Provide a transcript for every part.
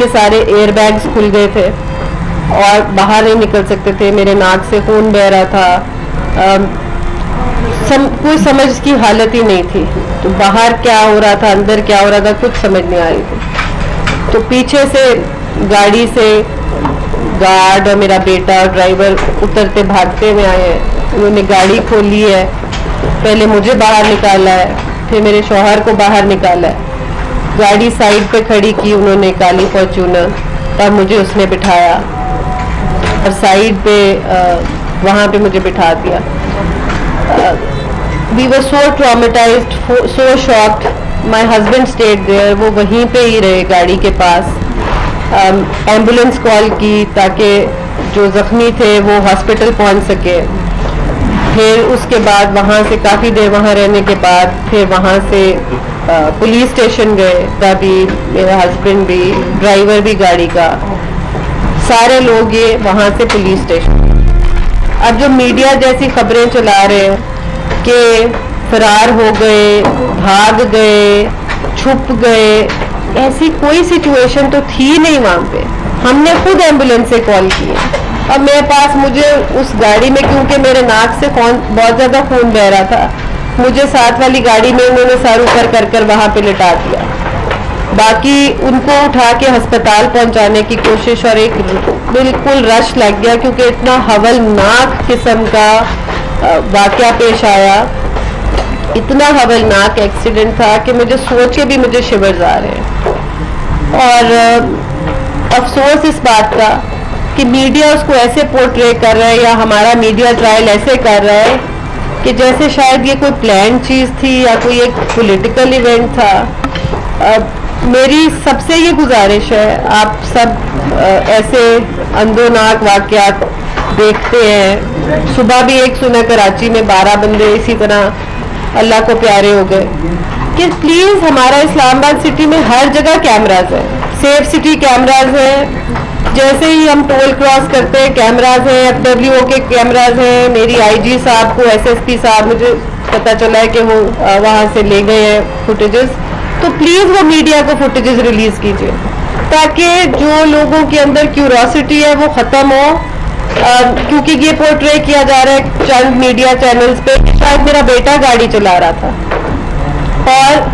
के सारे air bags खुल गए थे और बाहर नहीं निकल सकते थे, मेरे नाक से खून बह रहा था, कोई समझ की हालत ही नहीं थी। तो बाहर क्या हो रहा था, अंदर क्या हो रहा था, कुछ समझ नहीं आ रही थी। तो पीछे से गाड़ी से गार्ड और मेरा बेटा और ड्राइवर उतरते भागते हुए आए हैं। उन्होंने गाड़ी खोली है, पहले मुझे बाहर निकाला है, फिर मेरे शौहर को बाहर निकाला है, गाड़ी साइड पे खड़ी की उन्होंने, काली फॉर्च्यूनर, तब मुझे उसने बिठाया और साइड पे वहाँ पे मुझे बिठा दिया। We were so traumatized, so shocked. My husband stayed there. वो वहीं पे ही रहे गाड़ी के पास। एम्बुलेंस कॉल की ताकि जो जख्मी थे वो हॉस्पिटल पहुंच सके। फिर उसके बाद वहाँ से काफ़ी देर वहाँ रहने के बाद फिर वहाँ से पुलिस स्टेशन गए। तभी मेरा हस्बैंड भी, ड्राइवर भी गाड़ी का, सारे लोग ये वहाँ से पुलिस स्टेशन। अब जो मीडिया जैसी खबरें चला रहे हैं कि फरार हो गए, भाग गए, छुप गए, ऐसी कोई सिचुएशन तो थी नहीं वहाँ पे। हमने खुद एम्बुलेंस से कॉल की और मेरे पास, मुझे उस गाड़ी में, क्योंकि मेरे नाक से बहुत ज़्यादा खून बह रहा था, मुझे साथ वाली गाड़ी में उन्होंने सर ऊपर कर कर वहाँ पे लिटा दिया। बाकी उनको उठा के अस्पताल पहुँचाने की कोशिश और एक बिल्कुल रश लग गया, क्योंकि इतना हवलनाक किस्म का वाक़या पेश आया, इतना हवलनाक एक्सीडेंट था कि मुझे सोच के भी मुझे शिवर्स आ रहे हैं। और अफसोस इस बात का कि मीडिया उसको ऐसे पोर्ट्रे कर रहा है, या हमारा मीडिया ट्रायल ऐसे कर रहा है कि जैसे शायद ये कोई प्लान चीज़ थी या कोई एक पॉलिटिकल इवेंट था। मेरी सबसे ये गुजारिश है, आप सब ऐसे अंदोनाक वाक़यात देखते हैं। सुबह भी एक सुना कराची में 12 बंदे इसी तरह अल्लाह को प्यारे हो गए, कि प्लीज़ हमारा इस्लामाबाद सिटी में हर जगह कैमराज है, सेफ सिटी कैमराज हैं, जैसे ही हम टोल क्रॉस करते हैं कैमराज हैं, FWO के कैमराज हैं। मेरी IG साहब को, SSP साहब, मुझे पता चला है कि वो वहाँ से ले गए हैं फुटेजेस। तो प्लीज़ वो मीडिया को फुटेजेस रिलीज़ कीजिए ताकि जो लोगों के अंदर क्यूरोसिटी है वो ख़त्म हो। क्योंकि ये पोर्ट्रे किया जा रहा है चंद मीडिया चैनल्स पे, शायद मेरा बेटा गाड़ी चला रहा था और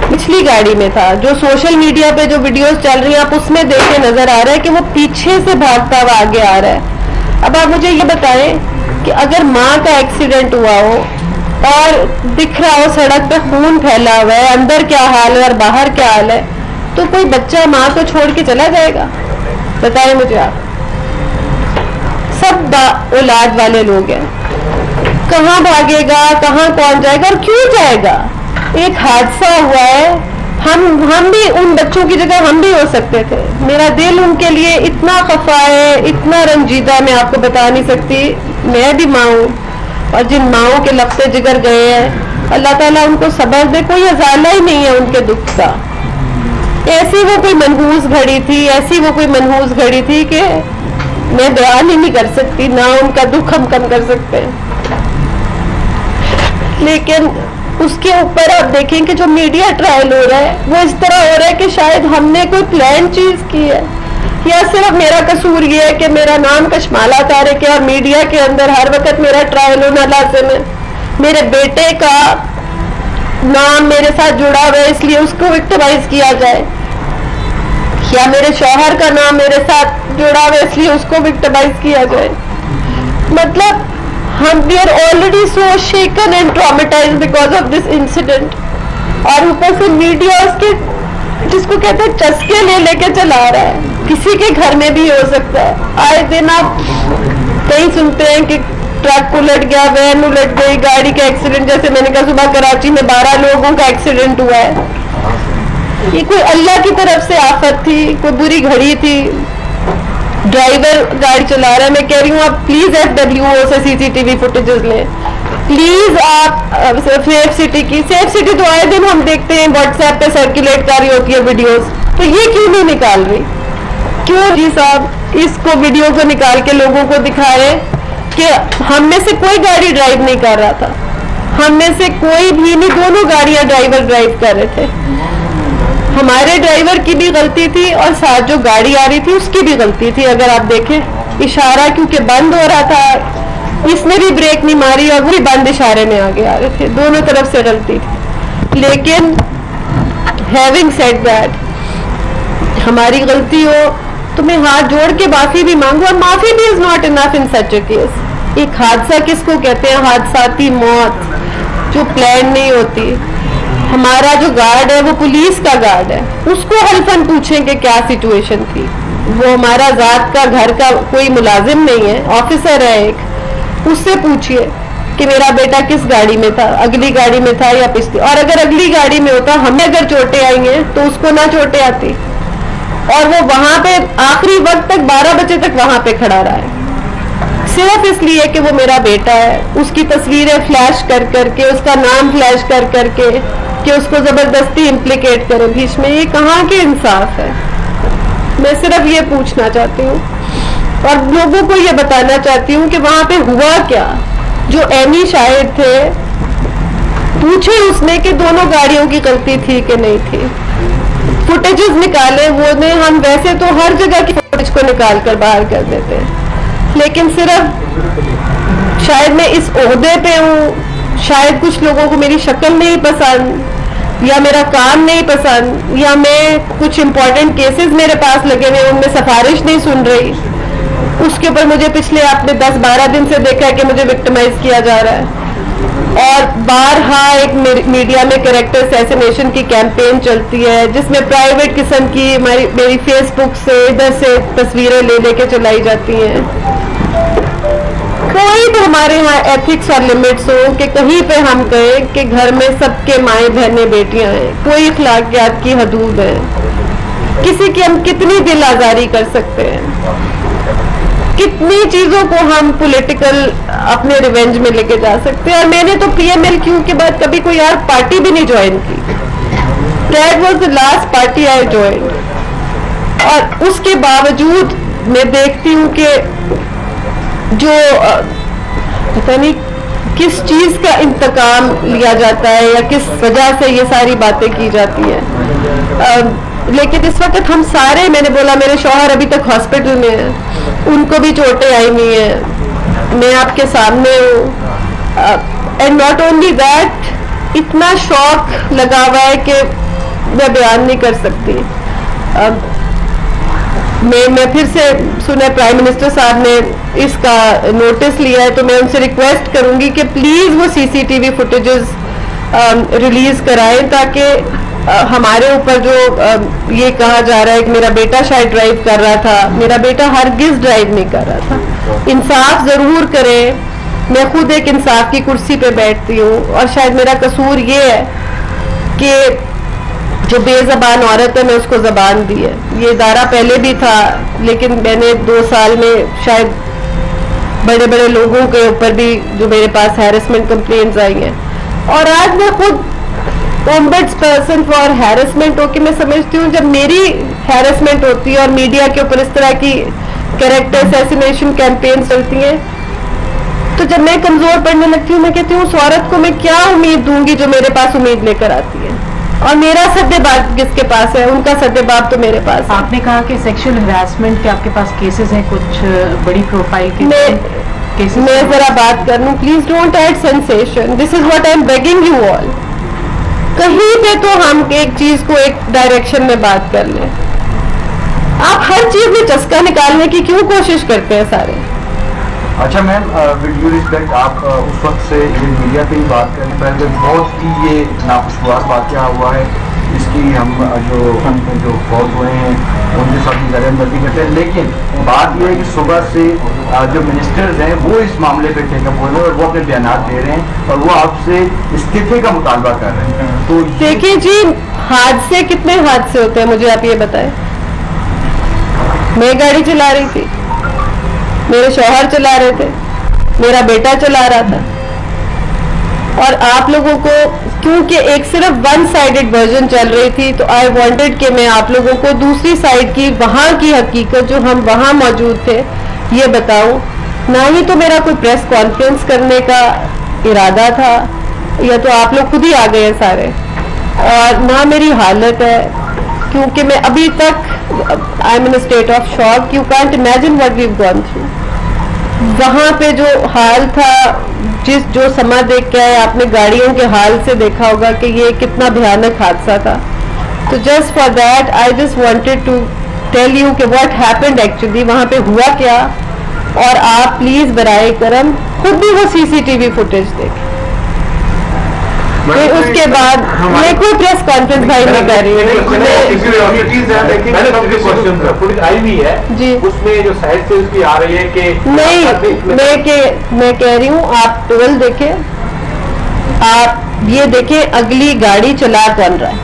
पिछली गाड़ी में था। जो सोशल मीडिया पे जो वीडियोस चल रही हैं आप उसमें देखे नजर आ रहा है कि वो पीछे से भागता हुआ आगे आ रहा है। अब आप मुझे ये बताएं कि अगर माँ का एक्सीडेंट हुआ हो और दिख रहा हो सड़क पे खून फैला हुआ है, अंदर क्या हाल है और बाहर क्या हाल है, तो कोई बच्चा माँ को छोड़ के चला जाएगा? बताएं मुझे आप। सब औलाद वाले लोग हैं, कहाँ भागेगा, कहाँ कौन जाएगा और क्यों जाएगा? एक हादसा हुआ है, हम भी उन बच्चों की जगह हम भी हो सकते थे। मेरा दिल उनके लिए इतना खफा है, इतना रंजीदा, मैं आपको बता नहीं सकती। मैं भी माँ हूँ और जिन माँओं के लफ्ज़े जिगर गए हैं, अल्लाह ताला उनको सब्र दे, कोई अज़ाला ही नहीं है उनके दुख का। ऐसी वो कोई मनहूस घड़ी थी, ऐसी वो कोई मनहूस घड़ी थी कि मैं बयान ही नहीं कर सकती, ना उनका दुख हम कम कर सकते हैं। लेकिन उसके ऊपर आप देखें कि जो मीडिया ट्रायल हो रहा है वो इस तरह हो रहा है कि शायद हमने कोई प्लान चीज की है, या सिर्फ मेरा कसूर ये है कि मेरा नाम कशमाला तारिक है और मीडिया के अंदर हर वक्त मेरा ट्रायल होना लाजिम है। मेरे बेटे का नाम मेरे साथ जुड़ा हुआ है इसलिए उसको विक्टिमाइज किया जाए, या मेरे शौहर का नाम मेरे साथ जुड़ा हुआ है इसलिए उसको विक्टिमाइज किया जाए। मतलब हम we are already so shaken and traumatised because of this incident, और ऊपर से मीडिया उसके जिसको कहते हैं चस्के ले लेके चला रहा है। किसी के घर में भी हो सकता है। आए दिन आप कहीं सुनते हैं कि ट्रक उलट गया, वैन उलट गई, गाड़ी का एक्सीडेंट, जैसे मैंने कहा सुबह कराची में 12 लोगों का एक्सीडेंट हुआ है। ये कोई अल्लाह की तरफ से आफत थी, कोई बुरी घड़ी थी। ड्राइवर गाड़ी चला रहा है, मैं कह रही हूँ आप प्लीज FWO से CCTV फुटेजेस लें प्लीज। आप सेफ सिटी की, सेफ सिटी तो आए दिन हम देखते हैं व्हाट्सएप पे सर्कुलेट कर रही होती है वीडियोस, तो ये क्यों नहीं निकाल रही? क्यों जी साहब इसको वीडियो को निकाल के लोगों को दिखाए कि हम में से कोई गाड़ी ड्राइव नहीं कर रहा था, हम में से कोई भी नहीं, दोनों गाड़ियां ड्राइवर ड्राइव कर रहे थे। हमारे ड्राइवर की भी गलती थी और साथ जो गाड़ी आ रही थी उसकी भी गलती थी। अगर आप देखें इशारा क्योंकि बंद हो रहा था, इसने भी ब्रेक नहीं मारी और वो भी बंद इशारे में आगे आ रहे थे, दोनों तरफ से गलती थी। लेकिन हैविंग सेड दैट, हमारी गलती हो तो मैं हाथ जोड़ के माफी भी मांगू, और माफी भी is not enough in such a case. एक हादसा किसको कहते हैं? हादसाती मौत जो प्लान नहीं होती। हमारा जो गार्ड है वो पुलिस का गार्ड है, उसको हल्फन पूछें कि क्या सिचुएशन थी। वो हमारा जात का घर का कोई मुलाजिम नहीं है, ऑफिसर है एक, उससे पूछिए कि मेरा बेटा किस गाड़ी में था, अगली गाड़ी में था या पिछली। और अगर अगली गाड़ी में होता, हमें अगर चोटें आई हैं तो उसको ना चोटें आती, और वो वहां पे आखिरी वक्त तक 12 बजे तक वहां पे खड़ा रहा है सिर्फ इसलिए कि वो मेरा बेटा है। उसकी तस्वीरें फ्लैश कर करके, उसका नाम फ्लैश कर करके कि उसको जबरदस्ती इम्प्लीकेट करो बीच में, ये कहाँ के इंसाफ है? मैं सिर्फ ये पूछना चाहती हूँ और लोगों को ये बताना चाहती हूँ कि वहां पे हुआ क्या। जो एमी शाहिद थे, पूछे उसने कि दोनों गाड़ियों की गलती थी कि नहीं थी। फुटेजेस निकाले वो ने, हम वैसे तो हर जगह की फुटेज को निकाल कर बाहर कर देते हैं, लेकिन सिर्फ शायद मैं इस ओहदे पे हूँ, शायद कुछ लोगों को मेरी शक्ल नहीं पसंद या मेरा काम नहीं पसंद, या मैं कुछ इंपॉर्टेंट केसेस मेरे पास लगे हुए उनमें सिफारिश नहीं सुन रही, उसके ऊपर मुझे पिछले आपने 10-12 दिन से देखा है कि मुझे विक्टिमाइज किया जा रहा है। और बारहा एक मीडिया में कैरेक्टर असैसिनेशन की कैंपेन चलती है जिसमें प्राइवेट किस्म की मेरी फेसबुक से इधर से तस्वीरें ले लेके चलाई जाती हैं। कोई भी हमारे यहाँ एथिक्स और लिमिट्स हो कि कहीं पे हम कहें कि घर में सबके माएँ बहनें बेटियां हैं, कोई इखलाकियात की हदूद है, किसी की हम कितनी दिल आजारी कर सकते हैं, कितनी चीजों को हम पॉलिटिकल अपने रिवेंज में लेके जा सकते हैं। और मैंने तो PMLQ के बाद कभी कोई यार पार्टी भी नहीं ज्वाइन की। That was the last party I join, और उसके बावजूद मैं देखती हूँ कि जो पता नहीं किस चीज का इंतकाम लिया जाता है या किस वजह से ये सारी बातें की जाती है। लेकिन इस वक्त हम सारे, मैंने बोला मेरे शौहर अभी तक हॉस्पिटल में हैं, उनको भी चोटें आई हुई हैं, मैं आपके सामने हूँ। एंड नॉट ओनली दैट, इतना शौक लगा हुआ है कि मैं बयान नहीं कर सकती। मैं फिर से सुना प्राइम मिनिस्टर साहब ने इसका नोटिस लिया है, तो मैं उनसे रिक्वेस्ट करूंगी कि प्लीज वो CCTV फुटेजेस रिलीज कराएं ताकि हमारे ऊपर जो ये कहा जा रहा है कि मेरा बेटा शायद ड्राइव कर रहा था, मेरा बेटा हरगिज ड्राइव नहीं कर रहा था। इंसाफ जरूर करें। मैं खुद एक इंसाफ की कुर्सी पे बैठती हूँ और शायद मेरा कसूर ये है कि जो बेज़बान औरत है मैं उसको ज़बान दी है। ये इदारा पहले भी था, लेकिन मैंने 2 साल में शायद बड़े बड़े लोगों के ऊपर भी जो मेरे पास हैरेसमेंट कंप्लेंट्स आई हैं, और आज मैं खुद ओम्बड्स पर्सन फॉर हैरेसमेंट हो कि मैं समझती हूँ जब मेरी हैरेसमेंट होती है और मीडिया के ऊपर इस तरह की कैरेक्टर असैसिनेशन कैंपेन चलती हैं, तो जब मैं कमजोर पड़ने लगती हूँ मैं कहती हूँ उस औरत को मैं क्या उम्मीद दूंगी जो मेरे पास उम्मीद लेकर आती है, और मेरा सद्देबाब किसके पास है? उनका सद्देबाब तो मेरे पास है। आपने कहा कि सेक्सुअल हरासमेंट के आपके पास केसेस हैं, कुछ बड़ी प्रोफाइल के केसेस। मैं जरा बात कर लूं, please don't add sensation, this is what I am begging you all. कहीं पे तो हम एक चीज को एक डायरेक्शन में बात कर लें। आप हर चीज में चस्का निकालने की क्यों कोशिश करते हैं सारे? अच्छा मैम, विद ड्यू रिस्पेक्ट, आप उस वक्त से ये मीडिया पे ही बात करें, पहले बहुत ही ये नाखुशगवार वाक़या हुआ है, इसकी हम जो फौज हुए हैं उनके साथ ज़्यादा हमदर्दी करते हैं, लेकिन बात यह है कि सुबह से जो मिनिस्टर्स हैं वो इस मामले पे टेकअप हुए हैं और वो अपने बयान दे रहे हैं और वो आपसे इस्तीफे का मुतालबा कर रहे हैं। तो देखिए जी, हादसे कितने हादसे होते हैं मुझे आप ये बताएं। मैं गाड़ी चला रही थी, मेरे शौहर चला रहे थे, मेरा बेटा चला रहा था, और आप लोगों को क्योंकि एक सिर्फ वन साइडेड वर्जन चल रही थी तो आई वांटेड कि मैं आप लोगों को दूसरी साइड की, वहां की हकीकत जो हम वहां मौजूद थे ये बताऊं। ना ही तो मेरा कोई प्रेस कॉन्फ्रेंस करने का इरादा था, या तो आप लोग खुद ही आ गए हैं सारे, और ना मेरी हालत है क्योंकि मैं अभी तक I am in state of shock. You can't imagine what we have gone through. वहाँ पे जो हाल था, जो समा देख के आए आपने, गाड़ियों के हाल से देखा होगा कि ये कितना भयानक हादसा था. तो just for that I just wanted to tell you कि व्हाट हैपेंड एक्चुअली, वहाँ पे हुआ क्या. और आप प्लीज बराए करम खुद भी वो सीसीटीवी फुटेज देखें. फिर उसके बाद मैं कोई प्रेस कॉन्फ्रेंस भाई नहीं कर रही हूँ. आई हुई है जी. उसमें जो साइड से उसकी आ रही है कि नहीं, मैं कह रही हूँ आप टोल देखें, आप ये देखें अगली गाड़ी चला कौन रहा है.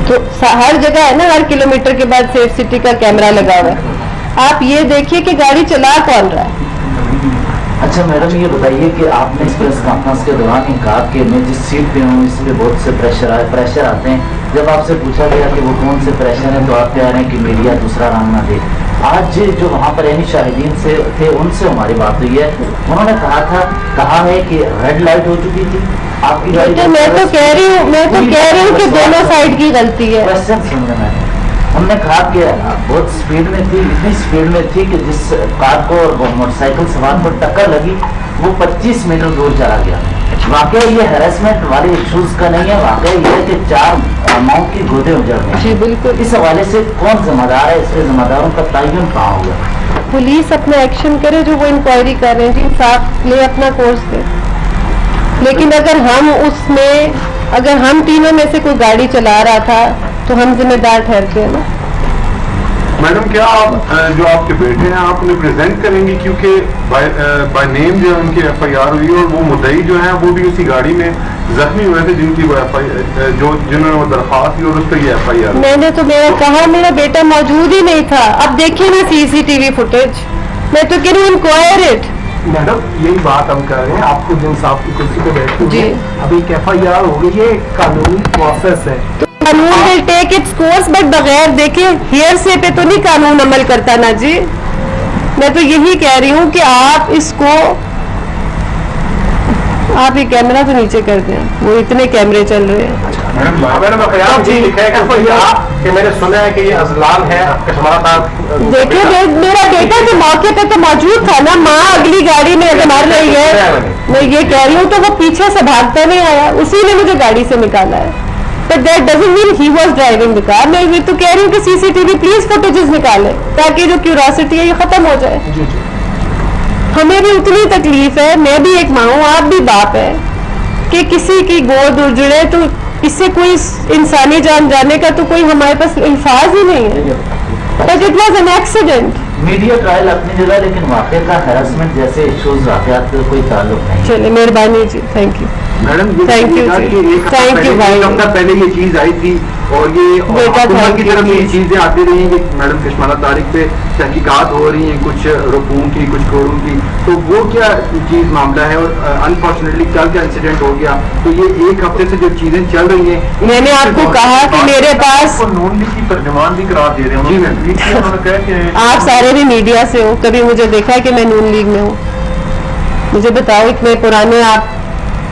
तो हर जगह है ना, हर किलोमीटर के बाद सेफ सिटी का कैमरा लगा हुआ है. आप ये देखिए कि गाड़ी चला कौन रहा है. अच्छा मैडम, ये बताइए कि आपने इस प्रेस कॉन्फ्रेंस के दौरान ही कहा कि मैं जिस सीट पे हूँ इस पे बहुत से प्रेशर आते हैं. जब आपसे पूछा गया कि वो कौन से प्रेशर हैं तो आप कह रहे हैं कि मीडिया दूसरा रंग ना दे. आज जो वहाँ पर यानी शाहिदीन से थे उनसे हमारी बात हुई है, उन्होंने कहा है कि रेड लाइट हो चुकी थी आपकी गाड़ी. तो मैं तो कह रही हूँ कि दोनों साइड की गलती है. क्वेश्चन सुन रहे हैं. उन्होंने कहा कि बहुत स्पीड में थी, इतनी स्पीड में थी कि जिस कार को और मोटरसाइकिल सवार को टक्कर लगी वो 25 मीटर दूर चला गया. वाकई ये हैरेसमेंट वाले इश्यूज का नहीं है, वाकई ये है कि 4 माओ की गोदे उजड़ गए. जी बिल्कुल. इस हवाले से कौन जिम्मेदार है, इसके जिम्मेदारों का तयन कहाँ होगा. पुलिस अपना एक्शन करे, जो वो इंक्वायरी कर रहे हैं जी, इंसाफ ले अपना कोर्स दे. लेकिन अगर हम तीनों में से कोई गाड़ी चला रहा था तो हम जिम्मेदार ठहरते हैं ना. मैडम, क्या आप जो आपके बेटे हैं आप उन्हें प्रेजेंट करेंगी, क्योंकि बाय नेम जो है उनकी FIR हुई और वो मुद्दई जो है वो भी उसी गाड़ी में जख्मी हुए थे जिनकी वो जिन्होंने वो दरख्वास्त दी और उस पर ये FIR. मैंने तो मेरा बेटा मौजूद ही नहीं था. अब देखिए ना CCTV फुटेज. मैं तो कह रही हूँ इंक्वायर इट. मैडम, यही बात हम कर रहे हैं. आपको जो इंसाफ की कुर्सी पे बैठे हुए अभी एक FIR हो गई, ये कानूनी प्रोसेस है. कानून will take its course, but बगैर देखे हेयर से पे तो नहीं कानून अमल करता ना जी. मैं तो यही कह रही हूँ कि आप ये कैमरा तो नीचे कर दें, वो इतने कैमरे चल रहे हैं. कि मैंने सुना है कि ये अजलान है आपके हमारा. देखिए मेरा बेटा तो मौके पे तो मौजूद था ना. माँ अगली गाड़ी में अगर मार रही है, मैं ये कह रही हूँ, तो वो पीछे से भागता नहीं आया, उसी ने मुझे गाड़ी से निकाला है. But that doesn't mean he was driving the car. मैं तो कह रही हूँ कि CCTV प्लीज फुटेजेस निकाले ताकि जो क्यूरोसिटी है ये खत्म हो जाए. हमें भी उतनी तकलीफ है, मैं भी एक माँ हूँ, आप भी बाप है, कि किसी की गोद उजड़े तो इससे कोई इंसानी जान जाने का तो कोई हमारे पास अल्फाज ही नहीं है. But it was an accident. Media trial अपनी जगह, लेकिन वाकई का हैरेसमेंट जैसे इश्यूज वाकयात का कोई ताल्लुक नहीं. चलिए मेहरबानी जी, thank you. Madam, Thank you जी. Thank you भाई. एक हफ्ता पहले ये चीज आई थी और ये बेटा हुकूमत की thank you तरफ ये please. चीजें आती रही हैं कि मैडम कश्माला तारिक पे तहकीकात हो रही हैं, कुछ रुपयों की कुछ करोड़ों की. तो वो क्या चीज मामला है और अनफॉर्चुनेटली कल क्या इंसिडेंट हो गया. तो ये एक हफ्ते से जो चीजें चल रही हैं, मैंने आपको कहा कि मेरे पास, नून लीग की तर्जुमान भी करार दे रहे हैं. जी मैम. उन्होंने कहा कि आप सारे भी मीडिया से हो, कभी मुझे देखा है कि मैं नून लीग में हूँ? मुझे बताओ, इतने पुराने आप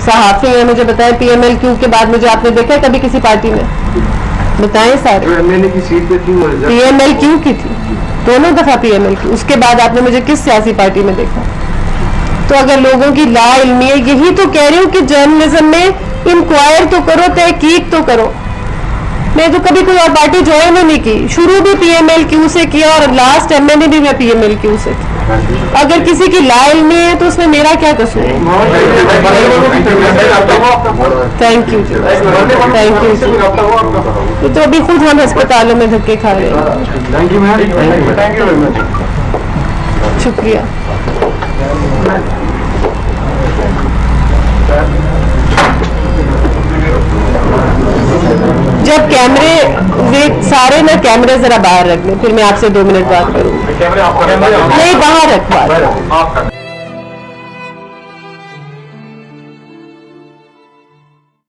सहाफी हैं, मुझे बताएं PMLQ के बाद मुझे आपने देखा है कभी किसी पार्टी में? बताएं सारे. MLA की सीट पे थी वो PMLQ की थी, दोनों दफा PMLQ. उसके बाद आपने मुझे किस सियासी पार्टी में देखा? तो अगर लोगों की ला इल्मी है, यही तो कह रही हूँ कि जर्नलिज्म में इंक्वायर तो करो, तहकीक तो करो. मैं तो कभी कोई और पार्टी ज्वाइन ही नहीं की. शुरू भी PMLQ से किया और लास्ट MLA भी मैं PMLQ से की. अगर किसी की ला इल्मी है तो उसमें मेरा क्या कसूर है? Thank you, thank you. तो अभी खुद हम अस्पतालों में धक्के खा रहे हैं. Thank you ma'am. Thank you very much. शुक्रिया. जब कैमरे सारे ना कैमरे जरा बाहर रख लें, फिर मैं आपसे 2 मिनट बात करूंगी. कैमरे आप नहीं, बाहर रख बात. आप